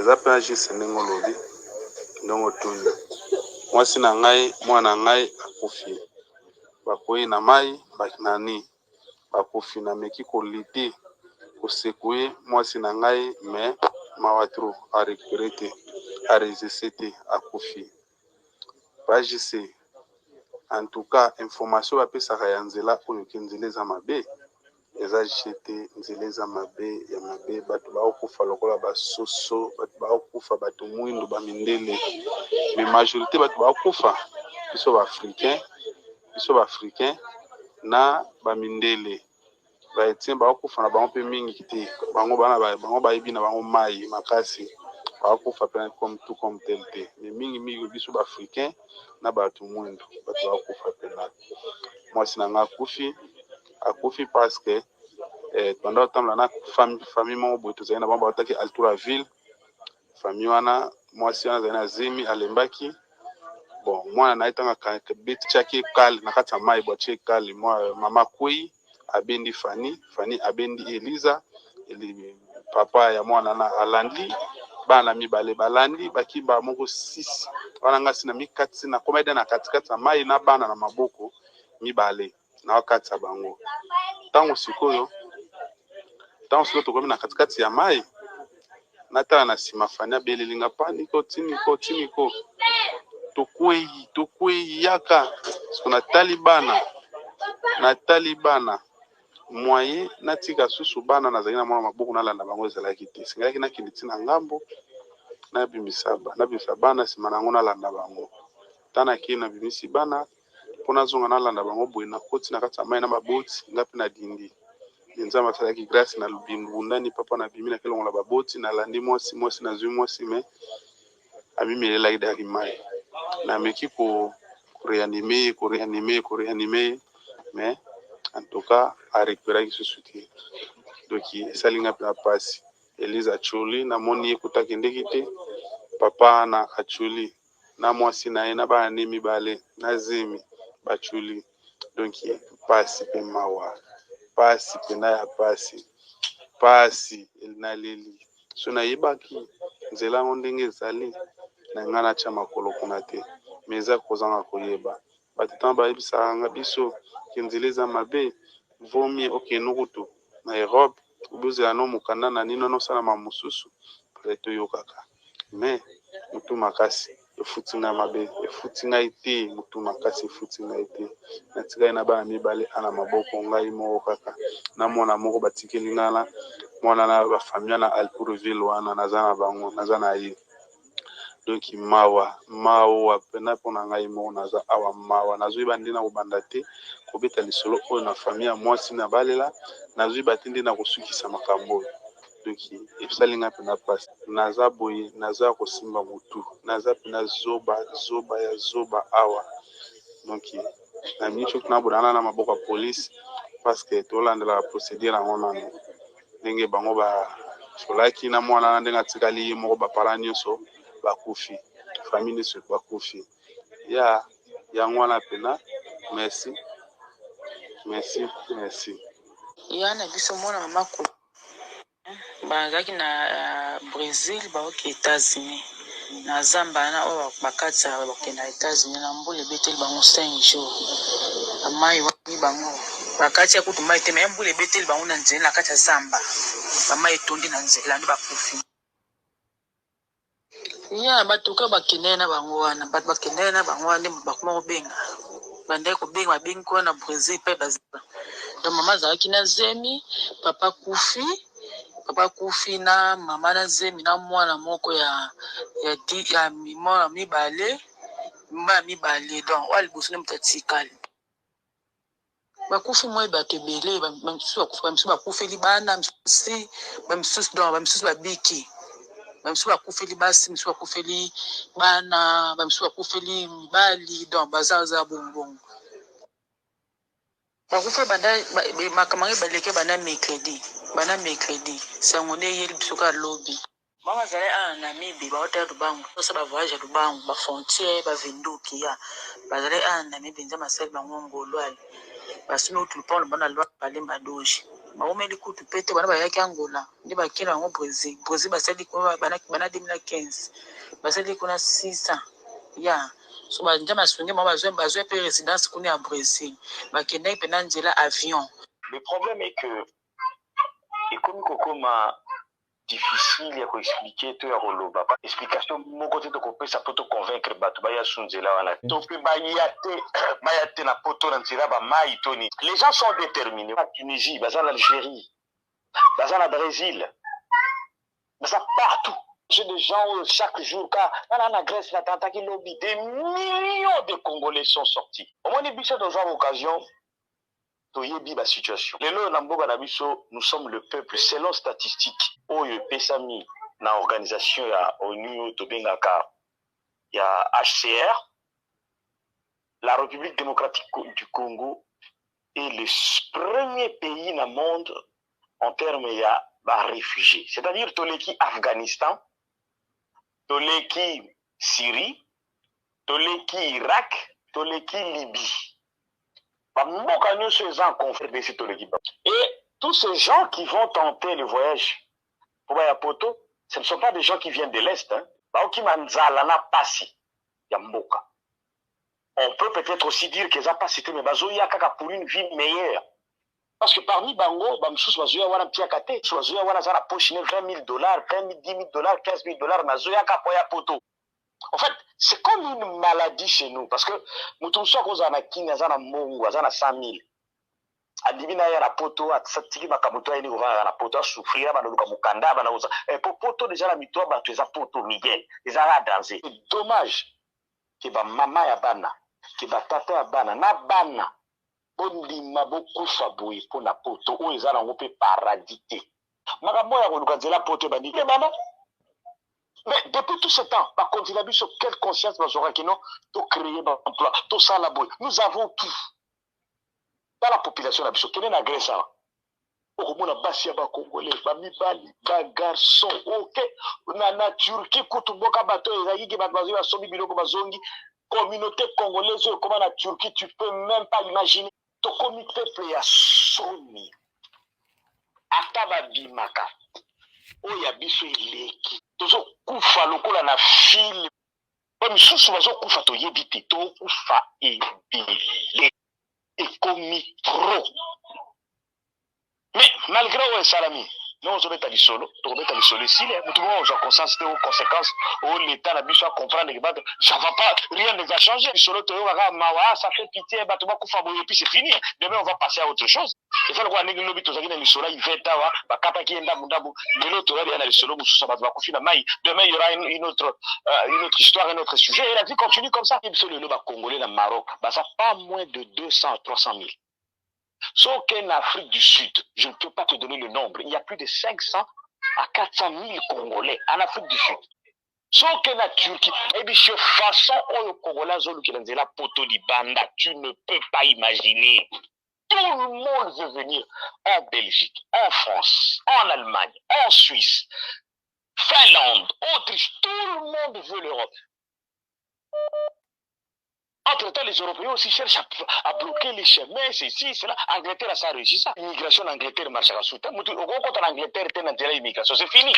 eza pe agise ndenge olobi ndenge otuni mwasi na ngai mwana ngai akufi bakoyi na mai bakinani bakufi na meki koliti kosekue mwasi na ngai me mawatro a récupéré te a résisté te akufi bagise en tout cas information bapesaka ya nzela oyo ke nzela eza mabe eza jete nzela eza mabe ya mabe bato baokufa lokola basoso bato baokufa bato mwindu bamindele mais majorité bato baokufa biso baafricain na bamindele baetien baokufa na bango mpe mingi te bango bayebi na bango mai makasi baokufa pe comme tel te mais mingi biso baafricain na bato mwindu bato baokufa pena mwasi na nga akufi parce que pendant otambola na famille moko boye tozali na bango baotaki altour ville famille wana mwasi wana azali na zemi alembaki bon mwana na ye ntango betiaki ekale na kati ya mai bwatie ekale mama kwei abendi Fani abendi Eliza papa ya mwana na alandi bana mibale balandi bakiba moko 6 wana ngasi na mikati na komeda na katikati ya mai na bana na maboko mibale na wakati ya bango tango sikoyo tokomi na katikati ya mai natala na sima Fani abelelinga paniko tiniko tokwei yaka siko na talibana moyen natika susu bana nazali na mwana maboko nalanda bango ezalaki te singalaki nakende ntina ngambo nabimisa bana nsima nango nalanda bango tana kei nabimisi bana mpo nazonga nalanda bango boye nakoti na kati ya mai na baboti nga mpe na dindi nzambe asalaki grâce na bundani papa na bimi na kelongola baboti nalandi mwasi nazwi mwasi me abimelelaki dari mai nameki koreanime mais en tout cas a récupéré susu te donc esalinga mpe na pasi Elise achuli namoni ye kutaki ndeki te papa na achuli na mwasi na ye na bana ne mibale na zemi bachuli donc pasi mpe mawa pasi pena ya pasi elinaleli so nayebaki nzela yango ndenge ezali na nga natya makolo kuna te mais eza kozanga koyeba bato ntango bayebisaka nga biso nzela eza mabe vomi okende kutu na Europe obozela no mokanda na nino nosalama mosusu pale toyokaka mais mutu makasi efuti ngai mabe efuti ngai te mutu makasi efuti ngai te natikali na bana mibale ana maboko ngai moko kaka na mwana moko batikeli ngana mwana na bafamia na Alpourville wana naza na bango naza na ye donc mawa pena mpona ngai moko naza awa mawa nazoyeba nde na kobanda te kobeta lisolo oyo na famille ya mwasi na balela nazoyeba te nde na kosukisa makambo oyo donc esalinga mpe na pasi naza boye naza kosimba motu naza mpe na zoba awa donc na mingi soki nabodana na maboko ya polise parce que tolandelaka procédure yango nano ndenge bango basolaki na mwana na ndenge atikali ye moko bapara nyonso bakufi famille nyonso bakufi ya yango wana pena merci yana biso mwana mama ko bazaki na Brésil baoki États-Unis na zamba na oyo bakati ya bakenda États-Unis na mbula ebeteli bango 5 jours amai waki bango bakati ya kutu mai te me mbula ebeteli bango na nzela na kati ya zamba bamai etondi na nzela nde bakufi ya batuka bakende na bango wana bato bakende na bango wana nde bakoma kobenga bandai kobenga babengi kwa na Brésil pe baziba donc mama azalaki na zemi papa kufi na mama na zemi na mwana moko ya mwana mibale donc wa liboso nde moto atikali bakufi moi bato ebele bamisusu bakufeli bana bamisusu babiki bamisusu bakufeli basi misusu bakufeli bana bamisusu bakufeli mibali donc bazaza bongbongo bakufa makambo baleke bana mercredi sango nde eyeli biso kaka lobi bango azali ana na mibi baotala lubango tosa bavoyage ya lubango bafrontiere bavinduki ya bazali ana na mibi nzambe asali bango ngolwali basumi utulupa na bana lwa balemba doji baomeli kutu pete bana bayaki Angola nde bakina yango Brésil basali kuna bana 2015 basali kuna 600 ya so banja masunge ma bazwe pe résidence kuna ya Brésil bakendaki pena nzela avion. Le problème est que et comme kokoma difficile ya expliquer to ya koloba pas explication mon côté de couper ça peut te convaincre batu baya sunzela wana to pe bayate na poto na nzela ba mai toni. Les gens sont déterminés en Tunisie, en Algérie, en Brésil, partout. J'ai des gens chaque jour car la Grèce la tenta qui lobby des millions de Congolais sont sortis. Au moins des bichons dans une occasion toyebi ba situation. Lelo na mboka na biso nous sommes le peuple selon statistique oyo pesami na organisation ya ONU to bengaka ya HCR. La République démocratique du Congo est le premier pays dans le monde en termes de réfugiés. C'est-à-dire toleki Afghanistan, toleki Syrie, toleki Irak, toleki Libye. Et tous ces gens qui vont tenter le voyage pour Bayapoto, ce ne sont pas des gens qui viennent de l'Est. On peut peut-être aussi dire qu'ils n'ont pas cité, mais bazoya kaka pour une vie meilleure. Parce que parmi Bango, Bamsous bazoya wana piakate, bazoya wana zara poche $20 000, 10 000 $, 15 000, bazoya kapoya poto. En fait, c'est comme une maladie chez nous. Parce que nous sommes tous en Kini, en Mongo, en 100 000. Adibina ya poto, atsatiki makamoto ya ni ova na poto souffrir, ba luka mukanda, ba na uza. Et pour poto déjà la mitoa ba tu za poto Miguel, ils ont dansé. C'est dommage que ba mama ya bana, que ba tata ya bana, na bana, bondima bokufa boye pour na poto, ou ils ont pe paradité. Makambo ya koluka nzela poto ba ni bana. Mais depuis tout ce temps, par contre, il a vu sur quelle conscience nous aurons que nous pour créer un emploi, tout ça là bas. Nous avons tout. Dans la population, quel est l'agresseur? Au moins, basi ya ba Congolais, ba mibali, ba garçon, ok. Na Turquie, kutumboka bato ezaki ki bato bazwi basomi biloko bazongi. Communauté congolaise, comment la Turquie, tu peux même pas imaginer. To comité peuple ya somi. Ata ba bimaka. Oya biso ileki. Tozo kufa lokola na file. Ba misusu bazo kufa to yebite to kufa ebile. Ekomi trop. Mais malgré ouais salami, nous on se met à l'isolo, on met à l'isolo ici, tout le monde a conscience des conséquences où l'État n'a pas comprendre que ça va pas, rien ne va changer. L'isolo ça fait pitié, et puis c'est fini. Demain on va passer à autre chose. Il faut voir les lobby tozaki na l'isolo, il va tawa, bakapa ki enda mundabu, lelo to ya na l'isolo mususa ba kufina mai. Demain il y aura une autre histoire, un autre sujet et la vie continue comme ça. L'isolo le Congolais na Maroc, ça pas moins de 200 300 000. Sauf qu'en Afrique du Sud, je ne peux pas te donner le nombre, il y a plus de 500 à 400 000 Congolais en Afrique du Sud. Sauf qu'en Turquie, et bien, de façon où Congolais ont la poto di banda, tu ne peux pas imaginer. Tout le monde veut venir en Belgique, en France, en Allemagne, en Suisse, Finlande, Autriche, tout le monde veut l'Europe. Entre-temps, les Européens aussi cherchent à bloquer les chemins, ceci, cela. Angleterre, ça a réussi ça. L'immigration en Angleterre marche à la soute. Quand en Angleterre, l'immigration, c'est fini.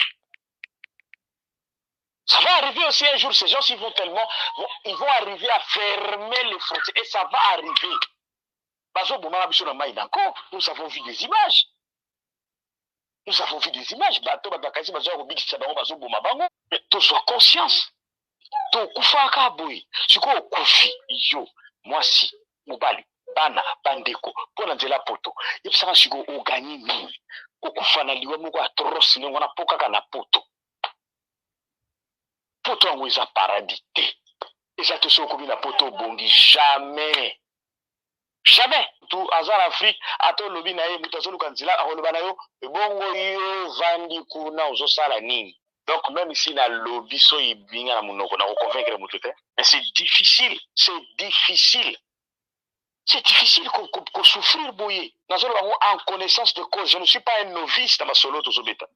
Ça va arriver aussi un jour, ces gens, ils vont arriver à fermer les frontières. Et ça va arriver. Nous avons vu des images. Nous avons vu des images. Mais tout soit conscience. To kufaka boy siko kufi yo mwasi mobali bana bandeko pona nzela poto yebisaka siko ogani nini okufa na liwa moko atroce ndongo na pokaka na poto yango eza paradis te eza te soko komi na poto bongi jamais tout azar Afrique ato lobi na ye mutu azoluka nzela akoloba na yo ebongo yo vandi kuna ozosala nini. Donc, même ici, dans le lobby, mais c'est difficile. C'est difficile qu'on souffrir, bouillir. En connaissance de cause, je ne suis pas un novice dans ma solo de Zobeta.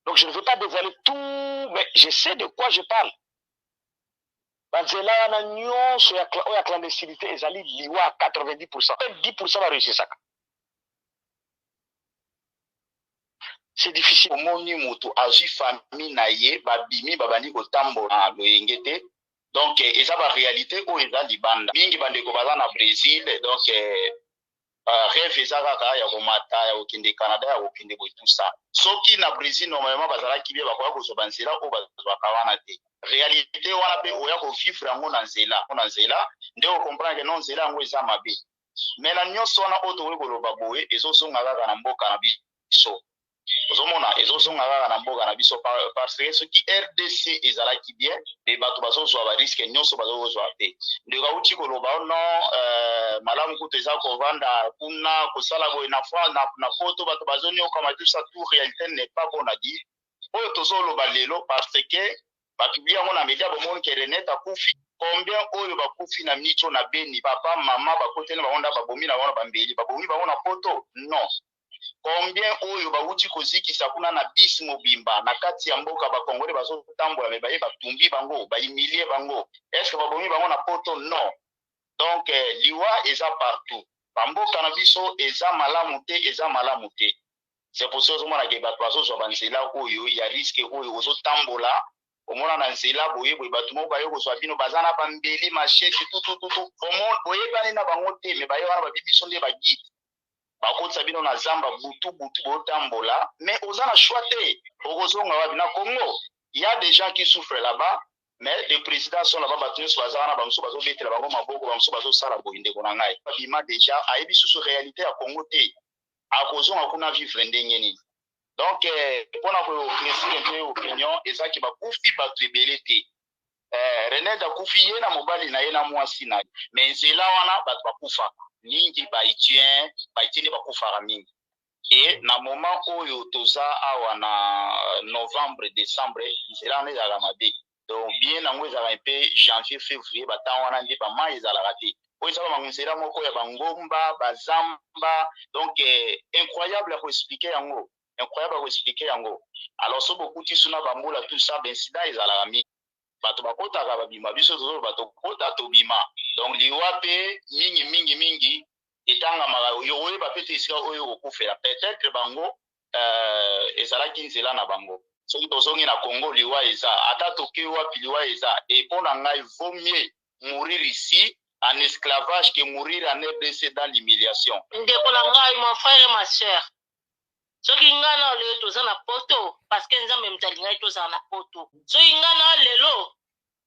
Donc, je ne veux pas dévoiler tout, mais je sais de quoi je parle. banzela wana nyonso oyo ya clandestinité ezali liwa à 90%. Même 10% va réussir ça. C'est difficile. Omoni mutu azwi famille na ye babimi babandi kotambola loyenge te. Donc eza ba réalité oyo eza libanda. Mingi bandeko baza na Brésil, donc rêve eza kaka ya komata ya kokende Canada ya kokende boye tout ça. Soki na Brésil normalement bazalaki bie bakoya kozwa banzela oyo bazwaka wana te. Réalité wana pe oya kovivre yango na nzela nde okomprendre ke non nzela yango eza mabe. Mais na nyonso wana oyo tokoki koloba boye ezozonga kaka na mboka na biso. Ozomona ezozonga kaka na mboka na biso parce que soki RDC ezalaki bien e bato bazozwa bariske nyonso bazokozwa te. Ndeko auti koloba non malamu kutu eza kovanda kuna kosala boye na poto bato bazonyokama tout ça tout réalité n'est pas bon à dire. Oyo tozoloba lelo parce que bapiblia yango na media bomoni ke Renet akufi. Combien oyo bakufi na micho na Beni papa mama bakotene bango nda babomi na bango bambeli babomi bango na poto non. Combien oyo bauti kozikisa kuna na bisi mobimba na kati ya mboka bakongole bazotambola me baye batumbi bango bayimilie bango est-ce que babomi bango na poto non. Donc liwa eza partout bamboka na biso eza malamu te. C'est pour ça ozomona ke bato bazozwa banzela oyo ya risque oyo ozotambola omona na nzela boye bato moko baye kozwa bino baza na bambeli machete tutututu boyebani na bango te me baye wana babibiso nde bagide bakotisa bino na zamba butu botambola mais oza na choix te okozonga wapi na Congo. Il y a des gens qui souffrent là-bas mais les présidents sont là-bas bato nyonso baza wana bamosusu bazobetela bango maboko bamosusu bazosala boye ndeko na ngai babima déjà ayebi susu réalité ya Congo te akozonga kuna vivre ndenge nini. Donc mpona kopresire mpe opinion ezaki bakufi bato ebele te. René akufi ye na mobali na ye na mwasi na ye mais nzela wana bato bakufaka mingi baitien nde bakufaka mingi. Et na moment oyo toza awa na novembre décembre nzela wana ezalaka mabe donc bien nango ezalaka mpe janvier février batan wana nde bamai ezalaka te oyo eza banzela moko ya bangomba bazamba donc incroyable ya koexplike yango alors so bokuti suna bambula tout ça bensida ezalaka mingi bato bakotaka babima biso tozo bato kota tobima donc liwa pe mingi etangamaka yokoyeba pe te esika oyo kokufela peut-être bango ezalaki nzela na bango soki tozongi na Congo liwa eza ata toke wapi liwa eza et mpo na ngai vaut mieux mourir ici en esclavage que mourir en RDC dans l'humiliation. Ndeko na ngai mon frère et ma sœur soki nga na lelo toza na poto parce que nzambe mutali ngai toza na poto soki nga na lelo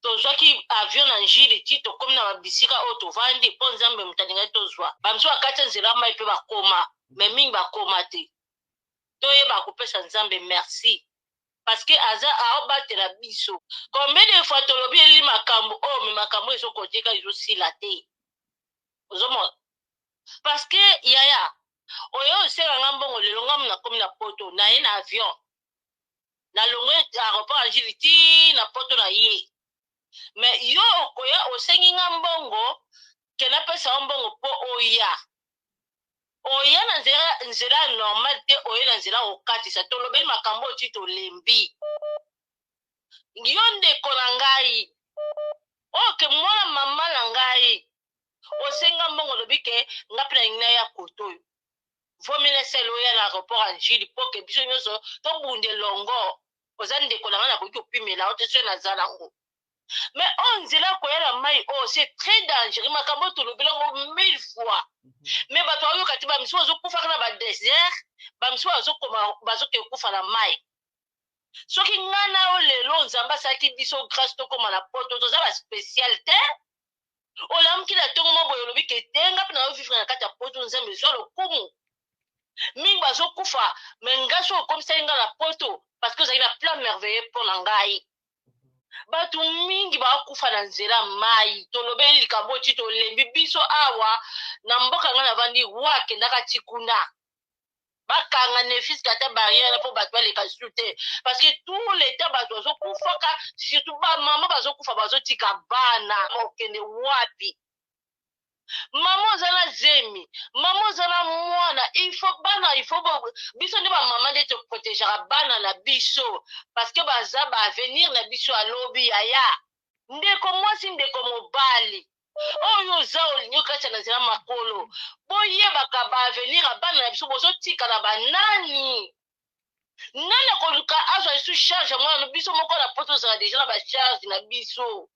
tozwaki avion na njili ti tokomi na babisika oyo tovandi mpo nzambe mutali ngai tozwa bamisu bakati nzela mai mpe bakoma me mingi bakoma te toyeba kopesa nzambe merci parce que aza aobatela biso combien de fois tolobi eli makambo oyo me makambo ezokoteka ezosila te ozomona parce que yaya oyo osenga mbongo lelo ngamu nakomi na poto na ye na avion nalongwe aéroport ya njili ti na poto na ye mais yo okoya osengi nga mbongo ke napesa mbongo mpo oya na nzela normal te oya na nzela okatisa tolobeli makambo oyo ti tolembi yo ndeko na ngai oyo ke mwana mama na ngai osenga mbongo lobi ke nga mpe na ngi na ya koto oyo vomile sele oya na aéroport ya njili mpo ke biso nyonso tobunde longo oza ndeko na ngai nakoki kopimela o te soki naza nango mais on nzela koyala mai c'est très dangereux makambo tolobela ngo 1000 fois mais bato bayoka te bamisu bazokufaka na badésert bamisu bazoke kufa na mai soki nga na lelo nzambe asalaki biso grâce tokóma na poto toza baspécial te olamuki na ntongo mo boye olobi ke te nga mpe na ovivre na kati ya poto nzambe ezwa lokumu mingi bazokufa me nga so okomisaki nga na poto parce que ozalaki na plan merveilleux mpo na ngai bato mingi bakufa na nzela mai tolobeli likambo ti tolembi biso awa na mboka nga navandi wakendaka ti kuna bakanga nefiske ata barrière mpo bato baleka su te parce que tout l'état bato bazokufaka surtout bamama bazokufa bazotika bana okende wapi mama oza na zemi mama oza na mwana bana biso nde bamama nde toprotegeaka bana na biso parce que baza baavenir na biso alobi yaya ndeko mwasi ndeko mobali oyo za olingi okatisa na nzela makolo boyebaka baavenir ya bana na biso bozotikala banani nani akoluka azwa lisu charge ya mwana biso moko na poto ozala deja na bacharge na biso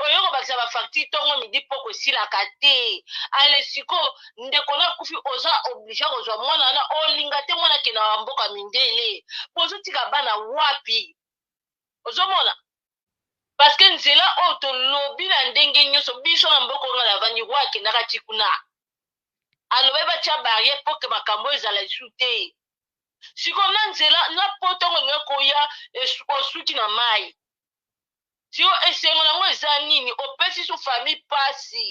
oyo kobakisa bafacture ntongo midi poko esilaka te ale siko ndeko na akufi oza oblige kozwa mwana wana olinga te mwana akenda wa mboka mindele bozotika bana wapi ozomona parceke nzela oyo tolobi na ndenge nyonso biso na mboka onga na vandi roi akendaka ti kuna alobi batya barriere mpo ke makambo ezala lisu te siko na nzela na po ntongo linga koya osuki na mai sio esengo nango eza nini opesi so famille pasi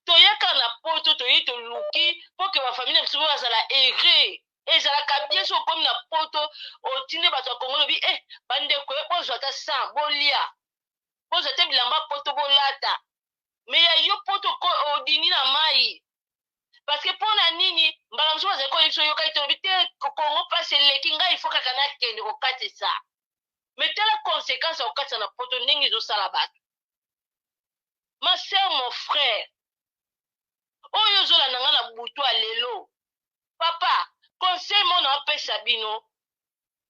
toyaka na poto toyi toluki mpo ke bafamille na biso bazala ere ezalaka bien so okomi na poto otindi bato ya kongo lobi bandeko bozwa ata san bolia bozwa te bilamba poto bolata me ya yo poto odini na mai parceke mpo na nini mbala mosusu bazali koyebi biso yokai tolobi te kongo mpasi eleki ngai ifo kaka nakende kokatisa me tala conséquence ya kokatisa na poto ndenge ezosala bato ma sœur mon frère oyo ozolanda nga na butu ya lelo papa conseil mo na opesa bino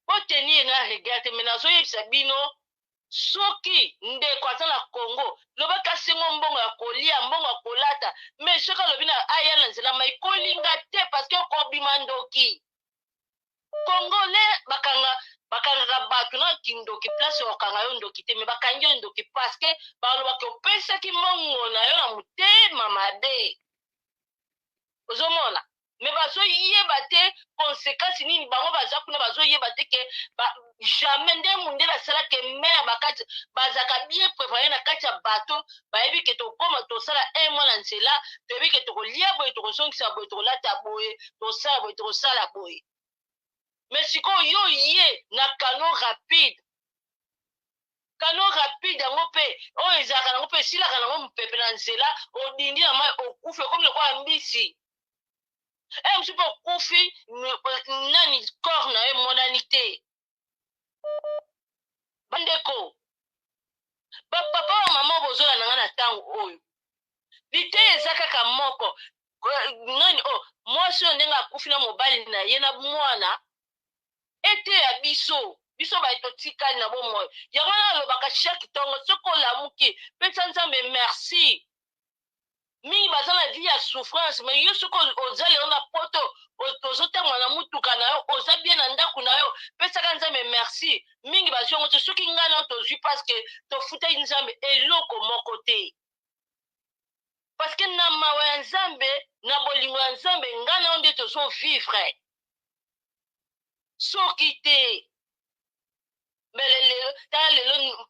botenir na regard te me nazoyebisa bino soki ndeko aza na congo lobaka sengo mbongo ya kolia mbongo ya kolata me soki alobi na aya na nzela mai kolinga te parceke okobima ndoki congole bakangaka bato na kindoki place okanga yo ndoki te me bakangi yo ndoki parceke balobaki opesaki mbongo na yo na motema mabe ozomona me bazoyeba te conséquence nini bango baza kuna bazoyeba te ke jamais nde mundele asalaka mere bakati bazaka bien préparé na kati ya bato bayebi ke tokoma tosala un mois na nzela toyebi ke tokolia boye tokozongisa boye tokolata boye tosala boye tokosala boye mais sikoyo yo ye na cano rapide yango mpe oyo ezalaka nango mpe esilaka nango mopepe na nzela odindi na mai okufi okomi lokola mbisi mosu mpe okufi nani corps na yo emonani te bandeko bapapa ba mama bozolanda nga na ntango oyo lite eza kaka moko nani mwasi oyo ndenge akufi na mobali na ye na mwana ete ya biso baye totikali na bomoi yango na alobaka chaque ntongo soki olamuki pesa nzambe merci mingi baza na vie ya souffrance me yo soki oza lelo na poto tozotambola na mutuka na yo oza bien na ndako na yo pesaka nzambe merci mingi bazongo te soki ngai na yo tozwi parceke tofutaki nzambe eloko moko te parceke na mawa ya nzambe na bolingo ya nzambe ngai na yo nde tozovivre soki te tala lelo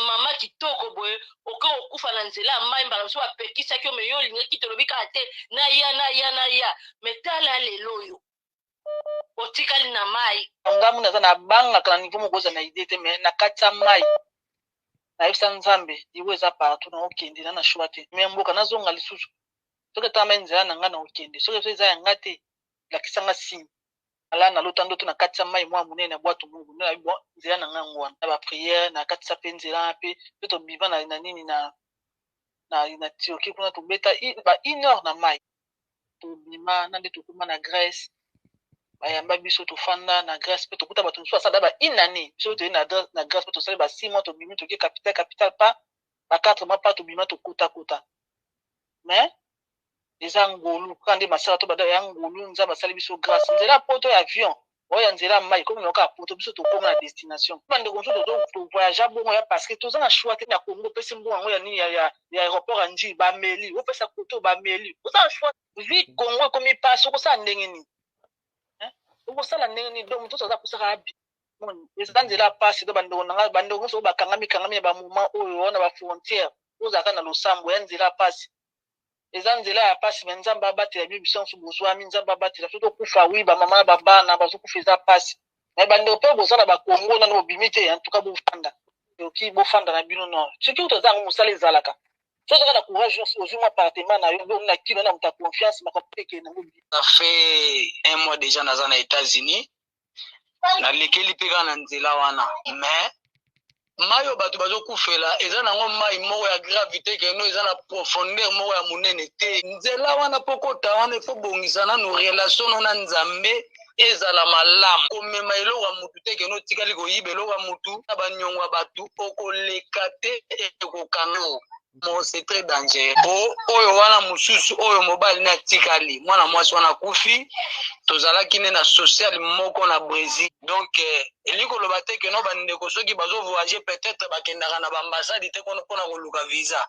mama kitoko boye oke okufa na nzela ya mai mbala mosusu bapekisaki yo me yo olingaki tolobi kaka te naya me tala lelo oyo otikali na mai ngamu naza na bangaka na nivo moko oza na ide te me na kati ya mai nayebisa nzambe iwe eza partout na okende na shwa te me mboka nazonga lisusu soki etala mai nzela na nga na okende soki eza ya nga te lakisanga signe ala na lota ndoto na kati ya mai mwa monene na bwato mungu na nzela na nga ngwana na bapriere na kati sa mpe nzela mpe mpe tobiva na nini na Turquie kuna tobeta ba 1 heure na mai tobima na nde tokuma na Grèce bayamba biso tofanda na Grèce mpe tokuta bato mosusu asala ba 1 année biso toye na Grèce mpe tosali ba 6 mois tobimi toke capital pa ba 4 mois pa tobima tokuta mais eza ngolu kaka nde masala to bada ya ngolu nzambe asali biso grâce nzela poto ya avion oyo nzela mai komi noka poto biso tokoma na destination bandeko mosusu tovoyage bongo ya parce que toza na choix te na Congo opesi mbongo yango ya nini ya aéroport ya njili bameli opesa koto bameli oza na choix vi Congo ekomi pasi okosala ndenge nini okosala ndenge nini donc moto aza kosaka abi eza nzela pasi to bandeko nanga bandeko mosusu bakangami ya bamoma oyo wana bafrontière ozalaka na losambo ya nzela pasi eza nzela ya pasi me nzambe abatela biso nso bozwami nzambe abatela so tokufa wi bamama na babana bazokufa eza pasi me bandeko mpe bozala bakongo nano bobimi te en tout cas bofanda oki bofanda na bino nord soki uto azango mosala ezalaka so ozaka na courage ozwi mwa appartement na yo na kino na moto ya confiance makapeke nango ça fait 1 mois déjà naza na États-Unis nalekeli mpe kaka na nzela wana mais mayo bato bazokufela eza nango mai moko ya gravité keno eza na profondeur moko ya monene te nzela wana pokota wana ifo bongisa nanu relation na nzambe ezala malamu komema eloko ya mutu te keno tikali koyiba eloko ya mutu na banyongo ya bato okoleka te ekokanga mo c'est très dangereux oyo wana mususu oyo mobali na tikali mwana mwasi wana kufi tozalaki ne na social moko na Brésil donc eliko loba te keno bandeko soki bazo voyager peut-être bakendaka na ambassade te kono pona koluka visa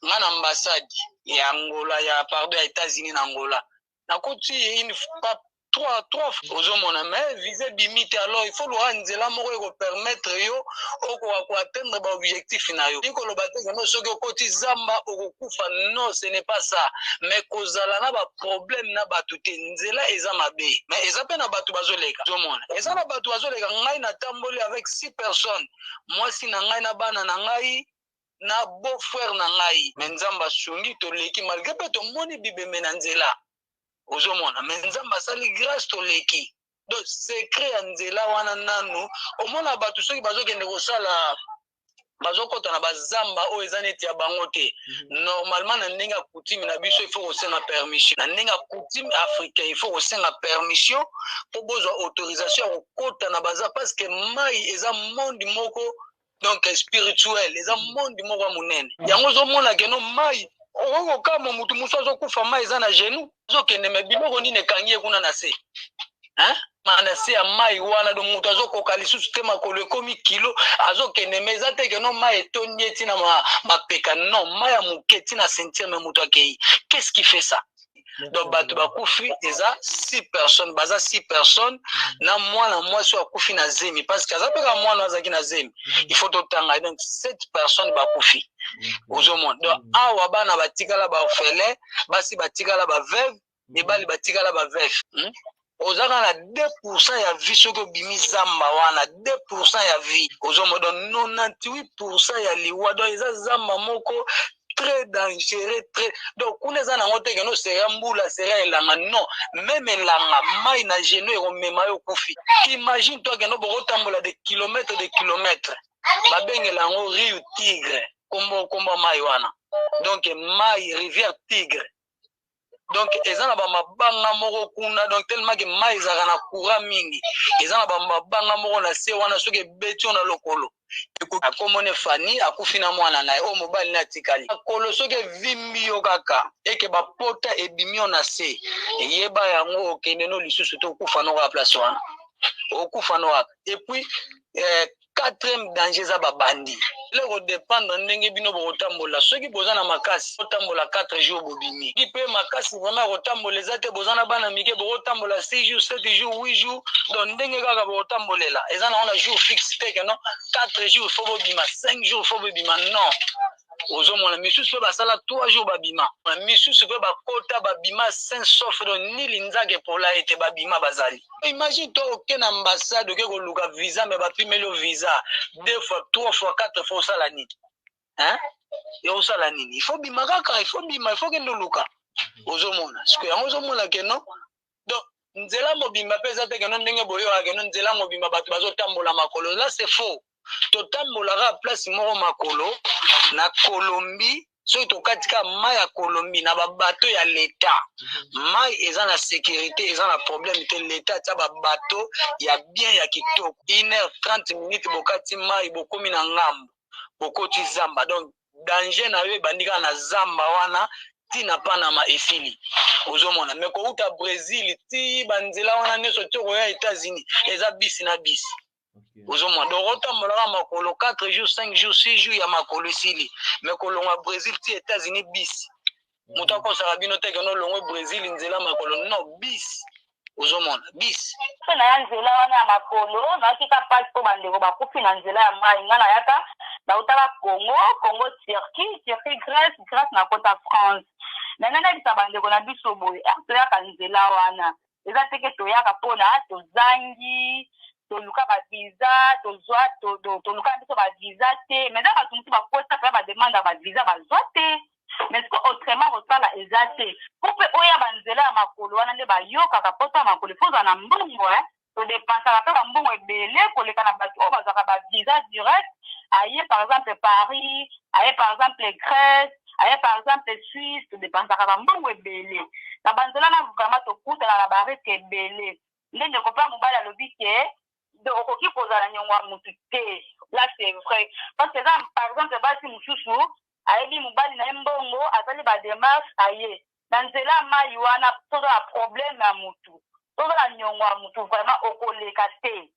nga na ambassade ya Angola ya pardon ya États-Unis na Angola nakoti une fois trois ozomona mais visa bimite alors il faut le nzela moko eko permettre yo oko atteindre ba objectif na yo liko loba te keno soki okoti zamba okokufa non ce n'est pas ça mais kozala na ba problème na batu te nzela eza mabe mais eza pe na batu bazoleka ozomona eza na batu bazoleka ngai na tamboli avec 6 personnes mwasi na ngai na bana na ngai na beau-frère na ngai mais nzamba sungi toleki malgré pe tomoni bibembe na nzela ozomona mais nzamba asali grâce toleki donc secret ya nzela wana nanu omona bato soki bazokende kosala bazokota na bazamba oyo eza neti ya bango te normalement na ndenge ya coutume na biso il faut kosenga permission na ndenge ya coutume africain il faut kosenga permission po bozwa autorisation ya kokota na baza parce que mai eza monde moko donc spirituel eza monde moko ya monene yango ozomona keno mai oko kama mutu muso azokufa mai eza na genou azokende me biloko nini ekangi kuna na se mana se ya mai wana do mutu azokoka lisusu te makolo ekomi kilo azokende me eza te keno mai etondi etina mapeka non mai ya moke etina sentir me mutu akei qu'est-ce qui fait ça donc bato bakufi eza 6 personnes baza 6 personnes na mwana mwasi akufi na zemi parce que aza peka mwana azaki na zemi il faut totanga donc 7 personnes bakufi ozomona donc awa bana batikala ba orphelin basi batikala ba veuve mibali batikala ba veuve ozaka na 2% ya vie soki obimi zamba wana 2% ya vie ozomona donc 98% ya liwa donc eza zamba moko très dangereux très donc kuna eza nango te keno seria mbula seria elanga non même elanga mai na genou ekomema yo kufi imagine toi keno bokotambola de kilomètres babengela yango rio Tigre kombo mai wana donc mai rivière Tigre donc eza na bamabanga moko kuna donc tellement que mai ezalaka na courant mingi eza na bamabanga moko na se wana soki ebeti yo na lokolo akomone fani akufi na mwana na ye oyo mobali na tikali akolo soki evimbi yo kaka eke bapota ebimi yo na se eyeba yango okende no lisusu te okufa no kaka place wana okufa no kaka et puis quatrième danger eza babandi leko dépendre ndenge bino bokotambola soki boza na makasi botambola 4 jours bobimi ki pe makasi vraiment kotambola eza te boza na bana mike bokotambola 6 jours 7 jours 8 jours donc ndenge kaka bokotambolela eza na ona jour fixe te que non 4 jours faut bobima 5 jours faut bobima non ozomona misusu pe basala 3 jours babima misusu pe bakota babima saint sauf donc ni linzake pola ete babima bazali imagine toi oke na ambassade oke koluka visa me bapimeli yo visa 2 fois 3 fois 4 fois osala nini osala nini il faut bima kaka il faut bima il faut kende oluka ozomona siko yango ozomona ke non donc nzela mobimba mpe eza te keno ndenge boyoka keno nzela mobimba bato bazotambola makolo là c'est faux totambolaka place moko makolo na Colombie soki tokatika mai ya Colombie na babato ya leta mai eza na sécurité eza na problème te leta tia babato ya bien ya kitoko 1h30 minutes bokati mai bokomi na ngambo bokoti zamba donc danger na yo ebandika na zamba wana tina panama esili ozomona me kouta Brésil ti banzela wana nyonso ti okoya États-Unis eza bisi na bisi ozomona donc otambolaka makolo 4 jours 5 jours 6 jours ya makolo esili me kolongwa Brésil ti États-Unis bisi moto akosaka bino te keno olongwe Brésil nzela makolo non bisi ozomona bisi mpe na ya nzela wana ya makolo nayotika mpasi mpo bandeko bakufi na nzela ya mai nga nayaka nautala Congo Turquie Grèce na kota France me nga nayebisa bandeko na biso boye toyaka nzela wana eza teke toyaka mpona tozangi toluka baviza toluka biso baviza te mais eza bato mosusu bakota mpe bademande ya baviza bazwa te mais siko autrement kosala eza te po mpe oyo ya banzela ya makolo wana nde bayokaka poto ya makolo ifozala na mbongo todepensaka mpe bambongo ebele koleka na bato oyo bazwaka baviza direct aye par exemple Paris, aye par exemple Grèce, aye par exemple Suisse, todépensaka bambongo ebele. Na banzela na vraiment tokutana na barisque ebele. Nde ndeko pa mobali alobi ke okoki kozala nyongo mutu te. Là c'est vrai. Parce que par exemple basi mususu ayebi mobali na mbongo azali ba démarche aye. Na nzela mai wana tozo na problème ya mutu. Tozo na nyongo mutu vraiment okoleka te.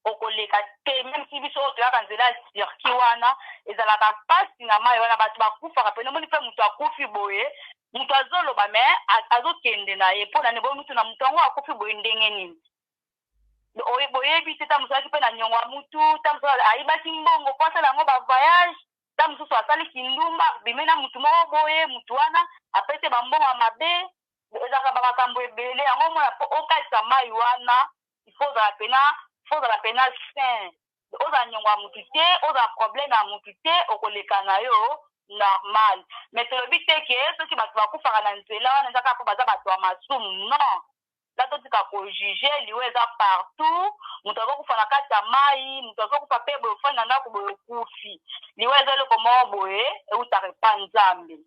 Okoleka te même si biso toyaka nzela circuit wana ezalaka pasi na mai wana bato bakufaka pene moni pe mutu akufi boye mutu azoloba me azokende na ye mpona ne boye mutu na mutu yango akufi boye ndenge nini boyebi te ta mosusu mpe na nyongo ya mutu ta mosusu ayibaki mbongo mpo asala yango bavoyage ta mosusu asali kindumba bime na mutu moko boye mutu wana apesi bambongo ya mabe ezalaka bamakambo ebele yango mona mpo okatisa mai wana ifozala pena sain oza nyongo ya mutu te oza problème ya mutu te okoleka na yo normal mais tolobi te ke soki bato bakufaka na nzela wana ezaka mpo baza bato ya masumu non la totika kojuge liwe eza partout mutu azokufa na kati ya mai mutu azokufa mpe boye ofandi na ndako boye okufi liwe eza eloko moko boye eutaka epa nzambe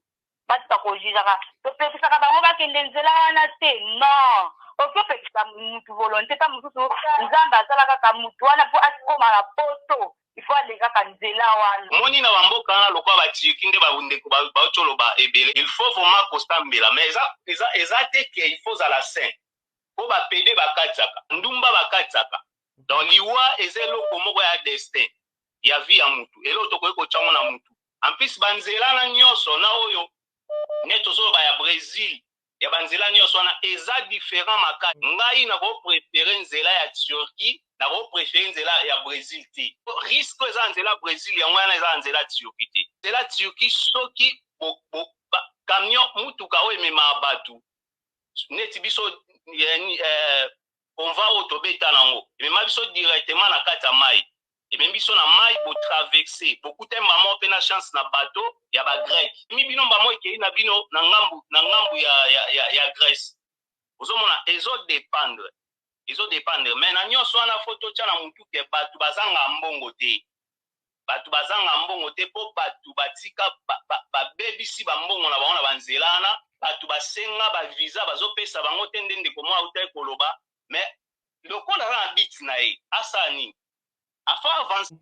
batika kojugaka topekisaka bango bakende nzela wana te non oki opekisa mutu volonté ta mosusu nzambe azala kaka mutu wana mpo akoma na poto ifo alekaka nzela wana moni na bamboka wana lokwa batiki nde bandeko bauti oloba ebele il faut vraiment kostambela mais eza te ke il faut zala sain po bapede bakatisaka ndumba bakatisaka donc liwa eza eloko moko ya destin ya vie ya mutu eloko tokoki kotyango na mutu en plus banzela na nyonso na oyo ne tozoloba ya Brésil ya banzela nyonso wana eza différent makasi ngai nakoprefere nzela ya Turquie nakoprefere nzela ya Brésil te risque eza nzela Brésil yango wana eza nzela Turquie te nzela Turquie soki camion mutuka oyo ememaka bato neti biso convoi oyo tobeta nango emema biso directement na kati ya mai ememi biso na mai botraverse bokute mama mpe na chance na bato ya bagrek emi bino mbamo ekei na bino na ngambu ya Grèce ozomona ezodépendre mais na nyonso wana fo totya na mutu ke bato bazanga mbongo te mpo bato batika babebisi bambongo na bango na banzela wana bato basenga bavisa bazopesa bango te nde ndeko mwa autai koloba mais lokola na biti na ye asala nini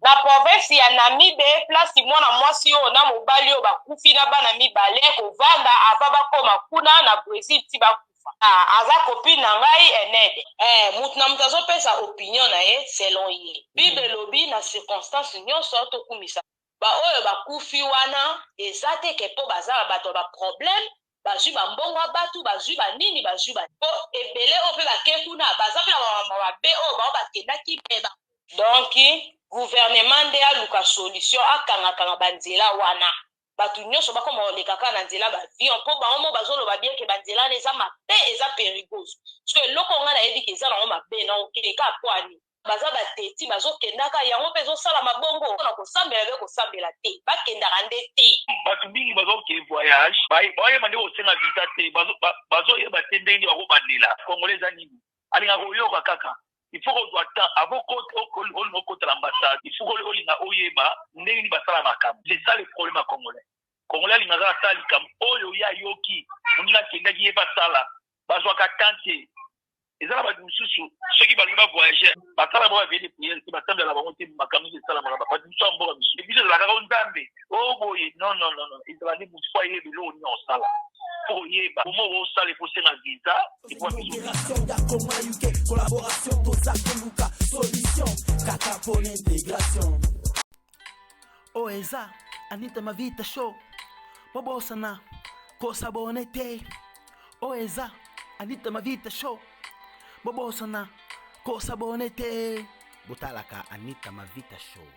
na province ya Namibe place mwana mwasi oyo na mobali oyo bakufi na bana mibale kovanda ava bakoma kuna na Brésil ti bakufa aza copine na ngai enede mutu na mutu azopesa opinion na ye selon ye bible lobi na circonstance nyonso tokumisa baoyo bakufi wana eza te ke mpo bazala bato ba problème bazwi bambongo ya bato bazwi banini bazwi po ebele oyo mpe bake kuna baza mpe na bamama babe oyo bao bakendaki beba donc gouvernement nde aluka solution akangakanga banzela wana bato nyonso bakoma olekaka na nzela bavion mpo bango mo bazoloba bien ke banzela wana eza mabe eza périgose so eloko nga nayebi ke eza nango mabe na okeleka pwani baza bateti bazokendaka yango mpe ezosala mabongo mpona kosambela mpe kosambela te bakendaka nde te bato mingi bazoke voyage bayeba nde kosenga visa te bazoyeba te ndenge bakobandela kongole eza nini alingaka koyoka kaka il faut qu'on doit avant qu'on l'ambassade il faut qu'on linga oyeba ndenge ni basala makambo c'est ça le problème à congolais linga ça likam oyo ya yoki munga kendaki ye basala bazwa ka tante ezala ba mususu ceux qui balima voyager basala ba vient de prier qui batamba la bango te makambo de sala mala ba biso mboka biso biso la ka nzambe oh boy non ils va dire mutu foyer bilo ni on sala pour yeba comment on sala pour se na visa et pour collaboration tozakeluka solution kaka pour l'intégration oeza Anita Mavita show bobosana kosabone te oeza Anita Mavita show bobosana kosabone te botalaka Anita Mavita show